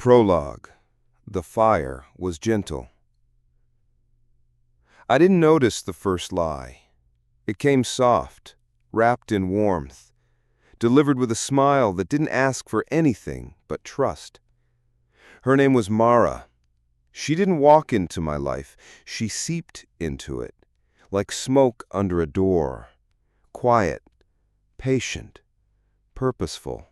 Prologue. The fire was gentle. I didn't notice the first lie. It came soft, wrapped in warmth, delivered with a smile that didn't ask for anything but trust. Her name was Mara. She didn't walk into my life. She seeped into it, like smoke under a door, quiet, patient, purposeful.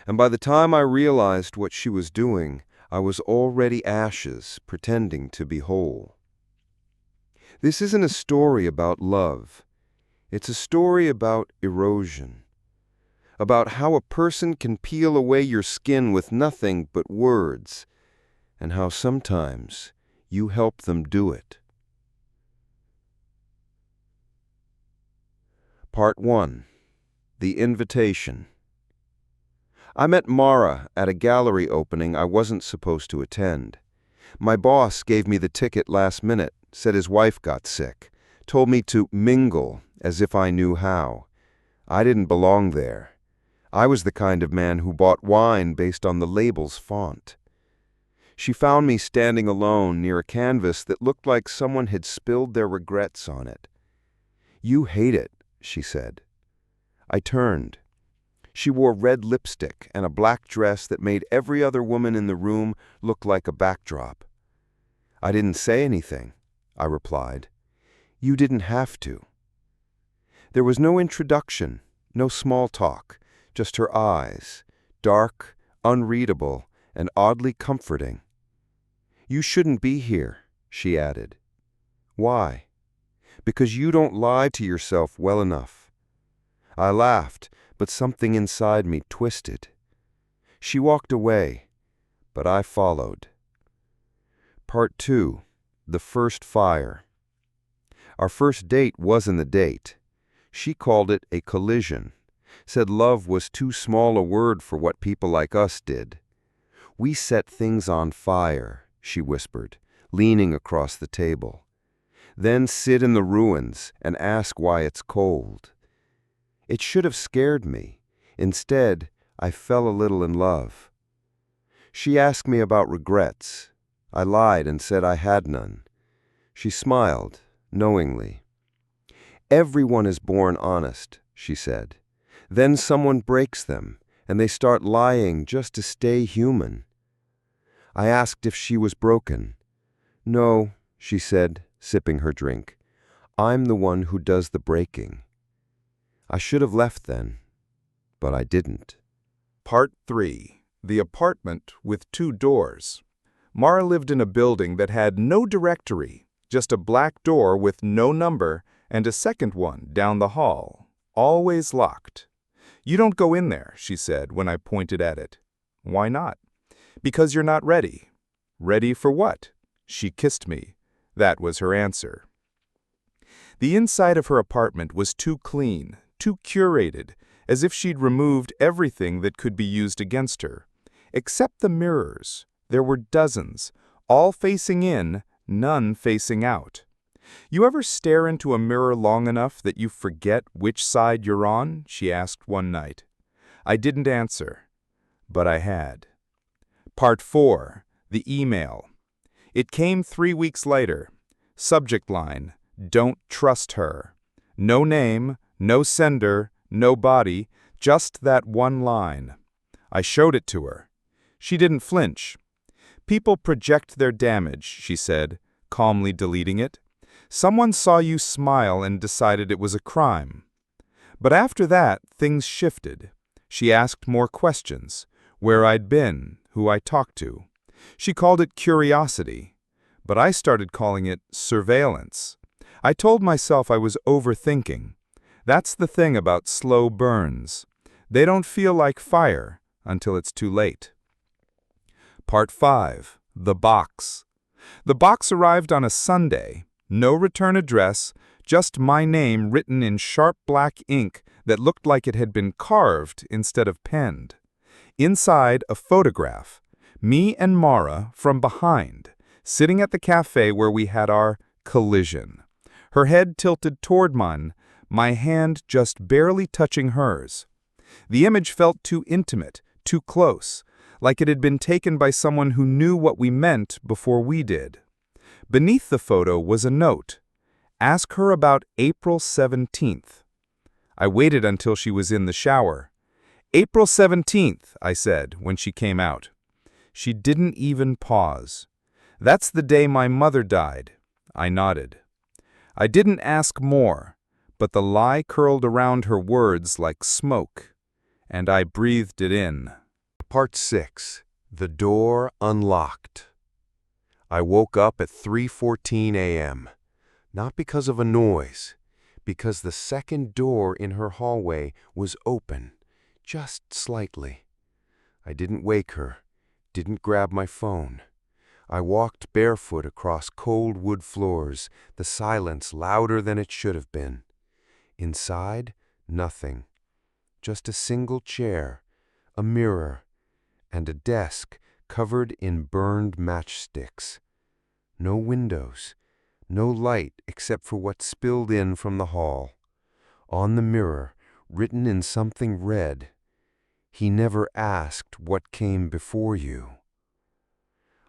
And by the time I realized what she was doing, I was already ashes, pretending to be whole. This isn't a story about love. It's a story about erosion, about how a person can peel away your skin with nothing but words, and how sometimes you help them do it. Part 1. The Invitation. I met Mara at a gallery opening I wasn't supposed to attend. My boss gave me the ticket last minute, said his wife got sick, told me to mingle as if I knew how. I didn't belong there. I was the kind of man who bought wine based on the label's font. She found me standing alone near a canvas that looked like someone had spilled their regrets on it. "You hate it," she said. I turned. She wore red lipstick and a black dress that made every other woman in the room look like a backdrop. "I didn't say anything," I replied. "You didn't have to." There was no introduction, no small talk, just her eyes, dark, unreadable, and oddly comforting. "You shouldn't be here," she added. "Why?" "Because you don't lie to yourself well enough." I laughed, but something inside me twisted. She walked away, but I followed. Part 2. The First Fire. Our first date wasn't a date. She called it a collision, said love was too small a word for what people like us did. "We set things on fire," she whispered, leaning across the table. "Then sit in the ruins and ask why it's cold." It should have scared me. Instead, I fell a little in love. She asked me about regrets. I lied and said I had none. She smiled, knowingly. "Everyone is born honest," she said. "Then someone breaks them, and they start lying just to stay human." I asked if she was broken. "No," she said, sipping her drink. "I'm the one who does the breaking." I should have left then, but I didn't. Part 3. The Apartment with Two Doors. Mara lived in a building that had no directory, just a black door with no number and a second one down the hall, always locked. "You don't go in there," she said when I pointed at it. "Why not?" "Because you're not ready." "Ready for what?" She kissed me. That was her answer. The inside of her apartment was too clean, too curated, as if she'd removed everything that could be used against her. Except the mirrors. There were dozens, all facing in, none facing out. "You ever stare into a mirror long enough that you forget which side you're on?" she asked one night. I didn't answer, but I had. Part 4. The Email. It came 3 weeks later. Subject line, "Don't trust her." No name, no sender, no body, just that one line. I showed it to her. She didn't flinch. "People project their damage," she said, calmly deleting it. "Someone saw you smile and decided it was a crime." But after that, things shifted. She asked more questions, where I'd been, who I talked to. She called it curiosity, but I started calling it surveillance. I told myself I was overthinking. That's the thing about slow burns. They don't feel like fire until it's too late. Part 5. The Box. The box arrived on a Sunday. No return address, just my name written in sharp black ink that looked like it had been carved instead of penned. Inside, a photograph. Me and Mara from behind, sitting at the cafe where we had our collision. Her head tilted toward mine, my hand just barely touching hers. The image felt too intimate, too close, like it had been taken by someone who knew what we meant before we did. Beneath the photo was a note. Ask her about April 17th. I waited until she was in the shower. April 17th, I said when she came out. She didn't even pause. That's the day my mother died. I nodded. I didn't ask more, but the lie curled around her words like smoke, and I breathed it in. Part 6. The door unlocked. I woke up at 3:14 a.m. Not because of a noise, because the second door in her hallway was open, just slightly. I didn't wake her, didn't grab my phone. I walked barefoot across cold wood floors, the silence louder than it should have been. Inside, nothing. Just a single chair, a mirror, and a desk covered in burned matchsticks. No windows, no light except for what spilled in from the hall. On the mirror, written in something red, "He never asked what came before you."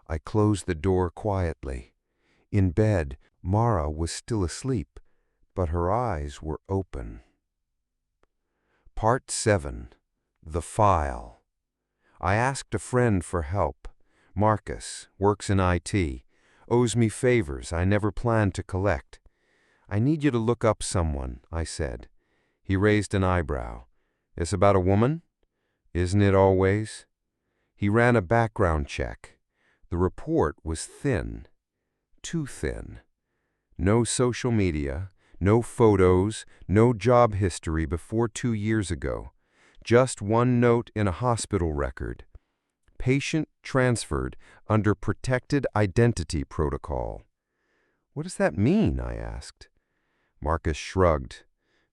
I closed the door quietly. In bed, Mara was still asleep, but her eyes were open. Part 7. The File. I asked a friend for help. Marcus, works in IT, owes me favors I never planned to collect. "I need you to look up someone," I said. He raised an eyebrow. "It's about a woman? Isn't it always?" He ran a background check. The report was thin. Too thin. No social media, no photos, no job history before 2 years ago. Just one note in a hospital record. Patient transferred under protected identity protocol. "What does that mean?" I asked. Marcus shrugged.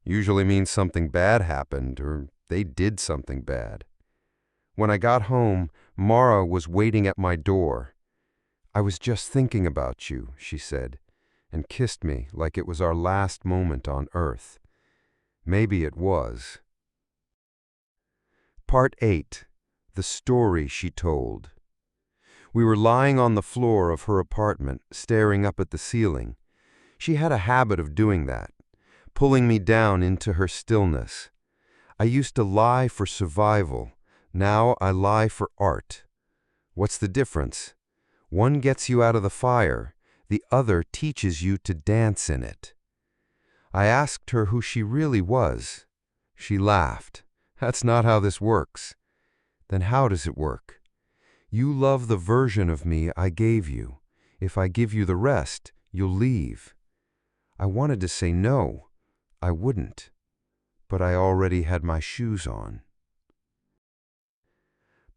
"Usually means something bad happened, or they did something bad." When I got home, Mara was waiting at my door. "I was just thinking about you," she said, and kissed me like it was our last moment on earth. Maybe it was. Part 8. The Story She Told. We were lying on the floor of her apartment, staring up at the ceiling. She had a habit of doing that, pulling me down into her stillness. I used to lie for survival. Now I lie for art. What's the difference? One gets you out of the fire. The other teaches you to dance in it. I asked her who she really was. She laughed. "That's not how this works." "Then how does it work?" "You love the version of me I gave you. If I give you the rest, you'll leave." I wanted to say no, I wouldn't, but I already had my shoes on.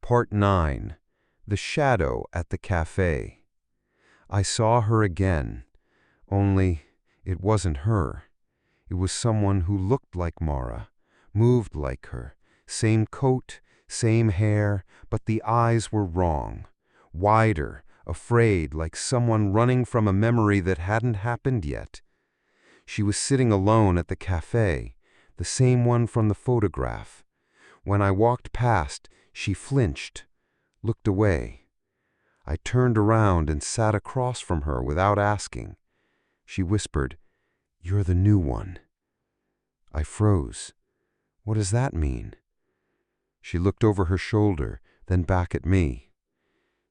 Part 9. The Shadow at the Cafe. I saw her again, only it wasn't her. It was someone who looked like Mara, moved like her, same coat, same hair, but the eyes were wrong. Wider, afraid, like someone running from a memory that hadn't happened yet. She was sitting alone at the cafe, the same one from the photograph. When I walked past, she flinched, looked away. I turned around and sat across from her without asking. She whispered, "You're the new one." I froze. What does that mean? She looked over her shoulder, then back at me.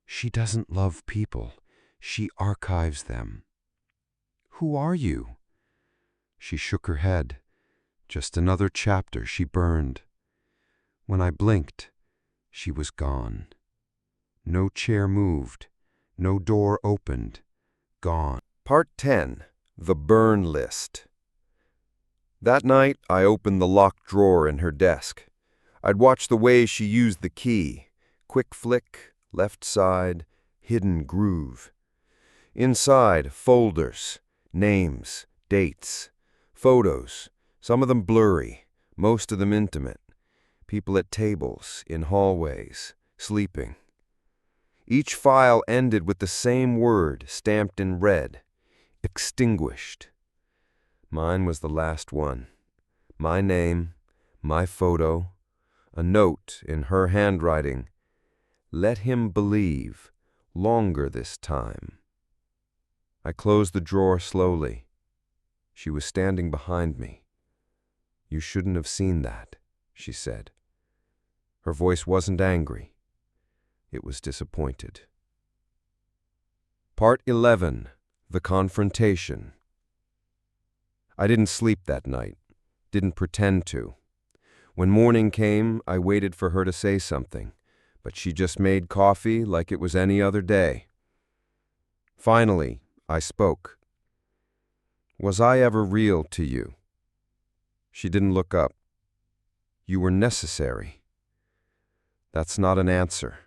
"She doesn't love people. She archives them." "Who are you?" She shook her head. Just another chapter she burned. When I blinked, she was gone. No chair moved. No door opened. Gone. Part 10. The Burn List. That night, I opened the locked drawer in her desk. I'd watched the way she used the key. Quick flick, left side, hidden groove. Inside, folders, names, dates, photos, some of them blurry, most of them intimate. People at tables, in hallways, sleeping. Each file ended with the same word stamped in red: extinguished. Mine was the last one. My name, my photo, a note in her handwriting: Let him believe, longer this time. I closed the drawer slowly. She was standing behind me. You shouldn't have seen that, she said. Her voice wasn't angry. It was disappointed. Part 11. The Confrontation. I didn't sleep that night. Didn't pretend to. When morning came, I waited for her to say something, but she just made coffee like it was any other day. Finally, I spoke. Was I ever real to you? She didn't look up. You were necessary. That's not an answer.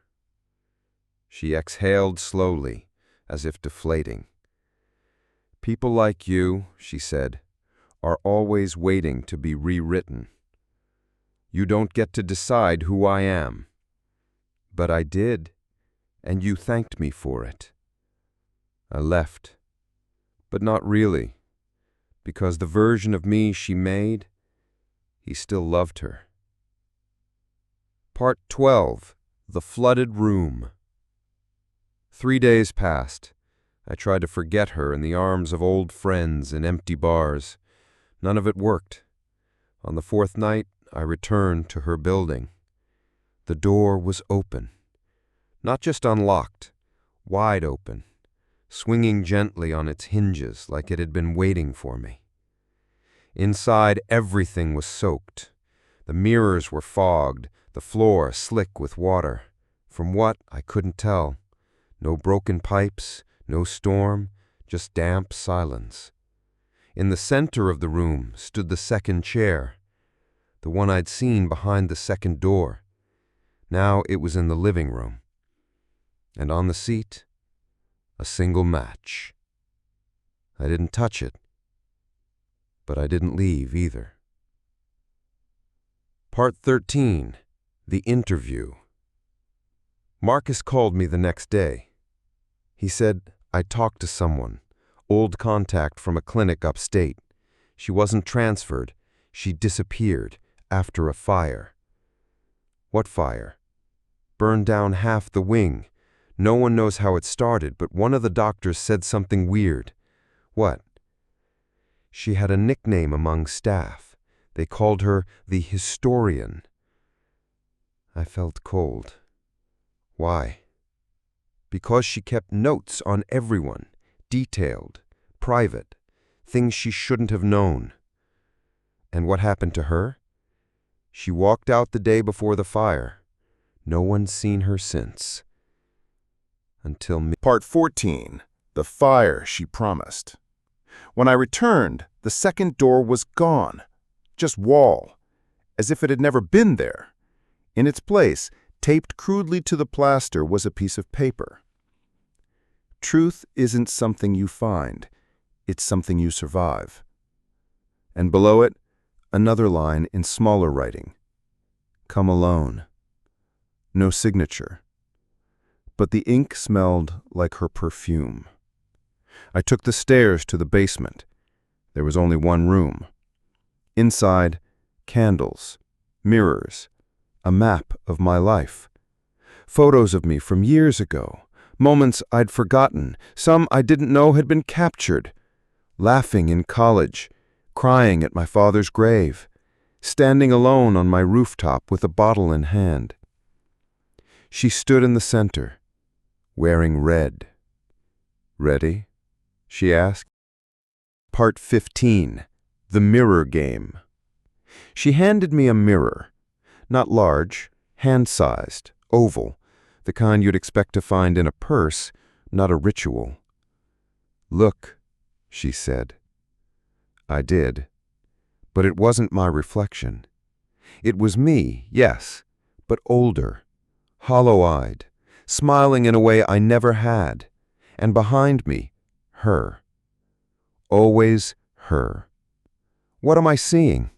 She exhaled slowly, as if deflating. People like you, she said, are always waiting to be rewritten. You don't get to decide who I am. But I did, and you thanked me for it. I left, but not really, because the version of me she made, he still loved her. Part 12. The Flooded Room. 3 days passed. I tried to forget her in the arms of old friends in empty bars. None of it worked. On the 4th night, I returned to her building. The door was open. Not just unlocked, wide open, swinging gently on its hinges like it had been waiting for me. Inside, everything was soaked. The mirrors were fogged, the floor slick with water. From what, I couldn't tell. No broken pipes, no storm, just damp silence. In the center of the room stood the second chair, the one I'd seen behind the second door. Now it was in the living room. And on the seat, a single match. I didn't touch it, but I didn't leave either. Part 13. The Interview. Marcus called me the next day. He said I talked to someone, old contact from a clinic upstate. She wasn't transferred. She disappeared after a fire. What fire? Burned down half the wing. No one knows how it started, but one of the doctors said something weird. What? She had a nickname among staff. They called her the Historian. I felt cold. Why? Because she kept notes on everyone, detailed, private, things she shouldn't have known. And what happened to her? She walked out the day before the fire. No one's seen her since. Until me. Part 14. The Fire She Promised. When I returned, the second door was gone. Just wall, as if it had never been there. In its place, taped crudely to the plaster, was a piece of paper. Truth isn't something you find, it's something you survive. And below it, another line in smaller writing. Come alone. No signature. But the ink smelled like her perfume. I took the stairs to the basement. There was only one room. Inside, candles, mirrors, a map of my life. Photos of me from years ago, moments I'd forgotten, some I didn't know had been captured. Laughing in college, crying at my father's grave, standing alone on my rooftop with a bottle in hand. She stood in the center, wearing red. Ready? She asked. Part 15. The Mirror Game. She handed me a mirror. Not large, hand-sized, oval, the kind you'd expect to find in a purse, not a ritual. Look, she said. I did. But it wasn't my reflection. It was me, yes, but older, hollow-eyed, smiling in a way I never had, and behind me, her. Always her. What am I seeing?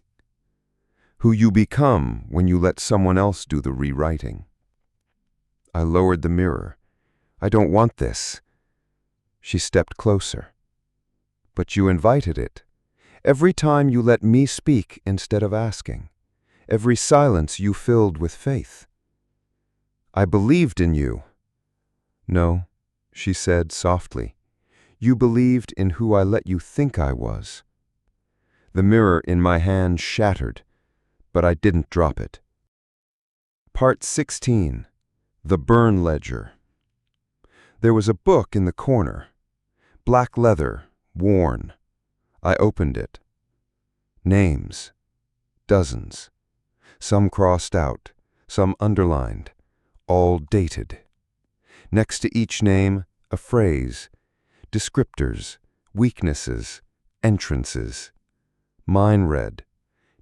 Who you become when you let someone else do the rewriting. I lowered the mirror. I don't want this. She stepped closer. But you invited it. Every time you let me speak instead of asking. Every silence you filled with faith. I believed in you. No, she said softly. You believed in who I let you think I was. The mirror in my hand shattered, but I didn't drop it. Part 16. The Burn Ledger. There was a book in the corner. Black leather, worn. I opened it. Names. Dozens. Some crossed out, some underlined, all dated. Next to each name, a phrase. Descriptors, weaknesses, entrances. Mine read,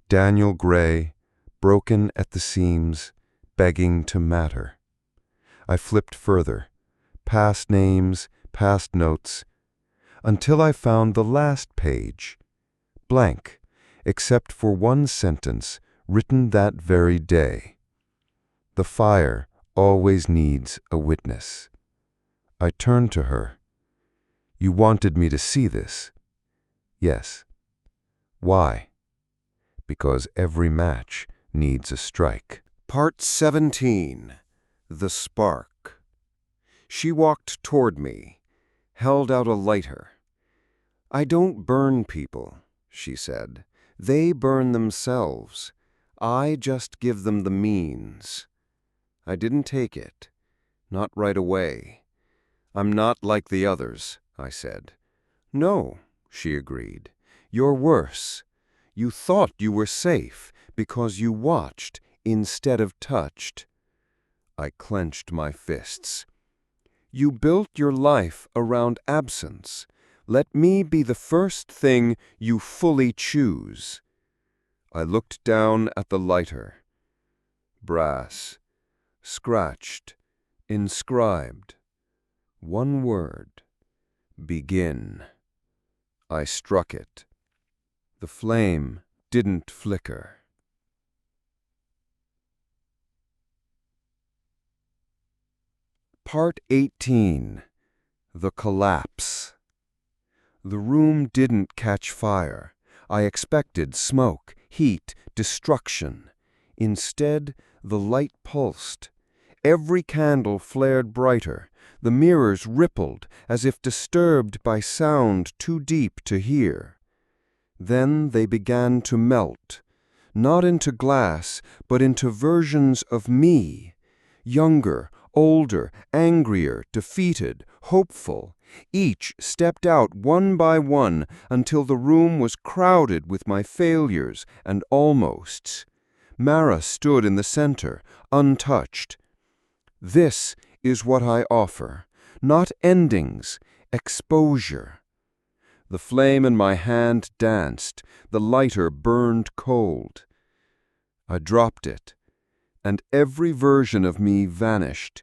Daniel Gray, broken at the seams, begging to matter. I flipped further, past names, past notes, until I found the last page, blank, except for one sentence written that very day. The fire always needs a witness. I turned to her. You wanted me to see this? Yes. Why? Because every match needs a strike. Part 17. The Spark. She walked toward me, held out a lighter. I don't burn people, she said. They burn themselves. I just give them the means. I didn't take it. Not right away. I'm not like the others, I said. No, she agreed. You're worse. You thought you were safe because you watched instead of touched. I clenched my fists. You built your life around absence. Let me be the first thing you fully choose. I looked down at the lighter. Brass. Scratched. Inscribed. One word. Begin. I struck it. The flame didn't flicker. Part 18. The Collapse. The room didn't catch fire. I expected smoke, heat, destruction. Instead, the light pulsed. Every candle flared brighter. The mirrors rippled as if disturbed by sound too deep to hear. Then they began to melt, not into glass, but into versions of me, younger, older, angrier, defeated, hopeful. Each stepped out one by one until the room was crowded with my failures and almosts. Mara stood in the center, untouched. This is what I offer, not endings, exposure. The flame in my hand danced, the lighter burned cold. I dropped it, and every version of me vanished,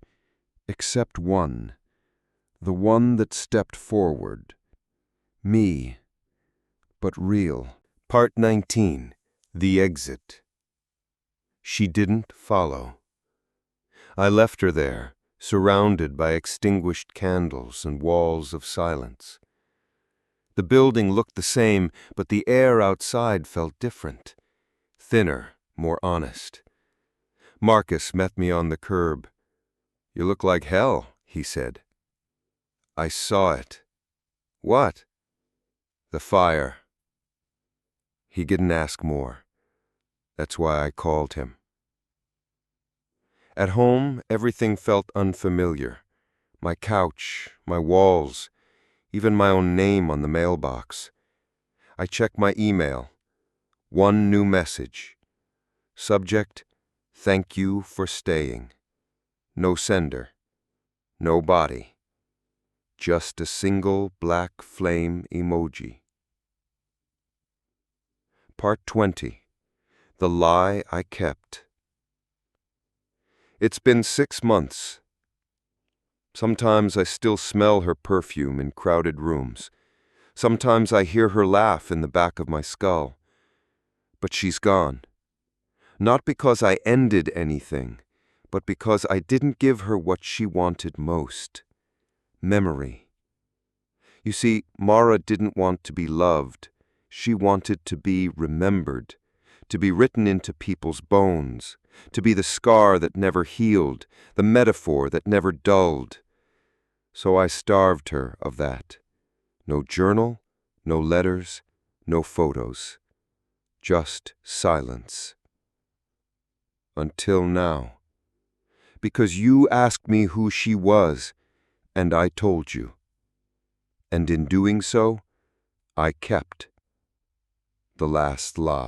except one, the one that stepped forward. Me, but real. Part 19. The Exit. She didn't follow. I left her there, surrounded by extinguished candles and walls of silence. The building looked the same, but the air outside felt different, thinner, more honest. Marcus met me on the curb. You look like hell, he said. I saw it. What? The fire. He didn't ask more. That's why I called him. At home, everything felt unfamiliar. My couch, my walls, even my own name on the mailbox. I checked my email. One new message. Subject, thank you for staying. No sender. No body. Just a single black flame emoji. Part 20. The Lie I Kept. It's been 6 months. Sometimes I still smell her perfume in crowded rooms. Sometimes I hear her laugh in the back of my skull. But she's gone. Not because I ended anything, but because I didn't give her what she wanted most. Memory. You see, Mara didn't want to be loved. She wanted to be remembered, to be written into people's bones, to be the scar that never healed, the metaphor that never dulled. So I starved her of that. No journal, no letters, no photos. Just silence. Until now. Because you asked me who she was, and I told you. And in doing so, I kept the last lie.